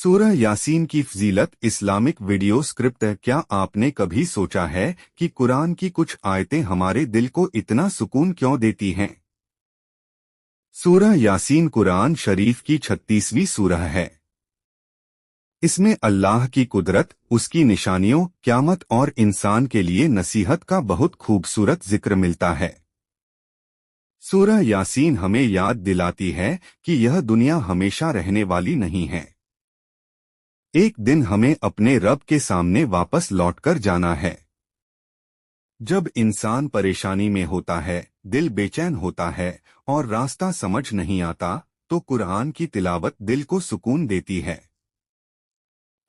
सूरह यासीन की फजीलत इस्लामिक वीडियो स्क्रिप्ट। क्या आपने कभी सोचा है कि कुरान की कुछ आयतें हमारे दिल को इतना सुकून क्यों देती हैं? सूरह यासीन कुरान शरीफ की 36वीं सूरह है। इसमें अल्लाह की कुदरत, उसकी निशानियों, क़यामत और इंसान के लिए नसीहत का बहुत खूबसूरत जिक्र मिलता है। सूरह यासीन हमें याद दिलाती है कि यह दुनिया हमेशा रहने वाली नहीं है। एक दिन हमें अपने रब के सामने वापस लौटकर जाना है। जब इंसान परेशानी में होता है, दिल बेचैन होता है और रास्ता समझ नहीं आता, तो कुरान की तिलावत दिल को सुकून देती है।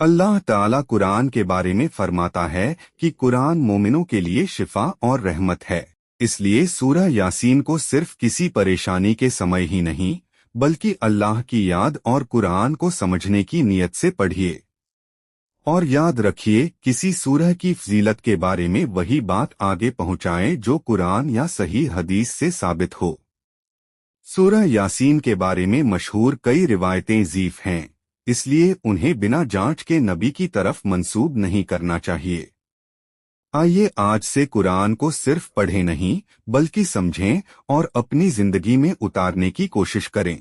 अल्लाह ताला कुरान के बारे में फरमाता है कि कुरान मोमिनों के लिए शिफा और रहमत है। इसलिए सूरह यासीन को सिर्फ किसी परेशानी के समय ही नहीं, बल्कि अल्लाह की याद और कुरान को समझने की नीयत से पढ़िए। और याद रखिए, किसी सूरह की फजीलत के बारे में वही बात आगे पहुंचाएं जो कुरान या सही हदीस से साबित हो। सूरह यासीन के बारे में मशहूर कई रिवायतें ज़ीफ हैं, इसलिए उन्हें बिना जांच के नबी की तरफ मंसूब नहीं करना चाहिए। आइए आज से कुरान को सिर्फ पढ़ें नहीं, बल्कि समझें और अपनी जिंदगी में उतारने की कोशिश करें।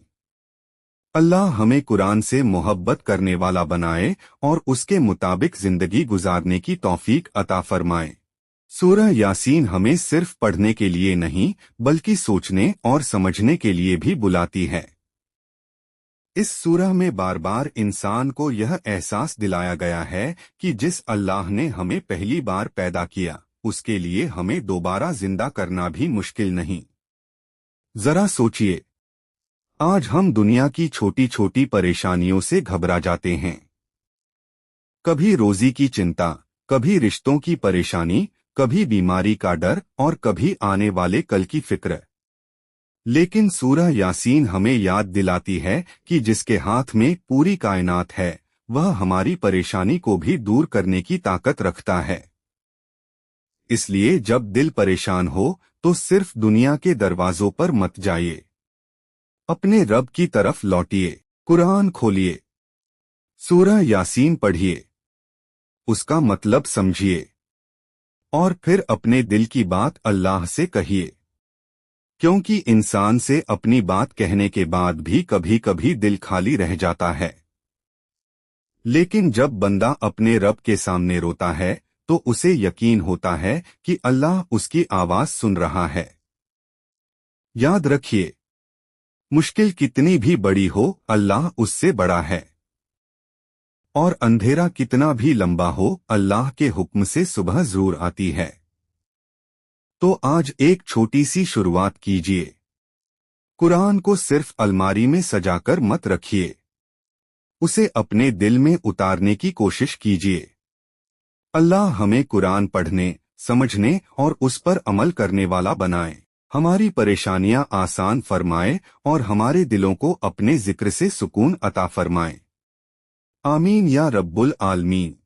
अल्लाह हमें कुरान से मोहब्बत करने वाला बनाए और उसके मुताबिक जिंदगी गुजारने की तौफीक अता फरमाए। सूरह यासीन हमें सिर्फ पढ़ने के लिए नहीं, बल्कि सोचने और समझने के लिए भी बुलाती है। इस सूरह में बार बार इंसान को यह एहसास दिलाया गया है कि जिस अल्लाह ने हमें पहली बार पैदा किया, उसके लिए हमें दोबारा जिंदा करना भी मुश्किल नहीं। जरा सोचिए, आज हम दुनिया की छोटी छोटी परेशानियों से घबरा जाते हैं। कभी रोजी की चिंता, कभी रिश्तों की परेशानी, कभी बीमारी का डर और कभी आने वाले कल की फिक्र। लेकिन सूरह यासीन हमें याद दिलाती है कि जिसके हाथ में पूरी कायनात है, वह हमारी परेशानी को भी दूर करने की ताकत रखता है। इसलिए जब दिल परेशान हो तो सिर्फ दुनिया के दरवाजों पर मत जाइए, अपने रब की तरफ लौटिए। कुरान खोलिए, सूरह यासीन पढ़िए, उसका मतलब समझिए और फिर अपने दिल की बात अल्लाह से कहिए। क्योंकि इंसान से अपनी बात कहने के बाद भी कभी कभी दिल खाली रह जाता है। लेकिन जब बंदा अपने रब के सामने रोता है, तो उसे यकीन होता है कि अल्लाह उसकी आवाज सुन रहा है। याद रखिए, मुश्किल कितनी भी बड़ी हो, अल्लाह उससे बड़ा है। और अंधेरा कितना भी लंबा हो, अल्लाह के हुक्म से सुबह जरूर आती है। तो आज एक छोटी सी शुरुआत कीजिए। कुरान को सिर्फ अलमारी में सजाकर मत रखिए, उसे अपने दिल में उतारने की कोशिश कीजिए। अल्लाह हमें कुरान पढ़ने, समझने और उस पर अमल करने वाला बनाए, हमारी परेशानियां आसान फरमाए और हमारे दिलों को अपने जिक्र से सुकून अता फरमाए। आमीन या रब्बुल आलमीन।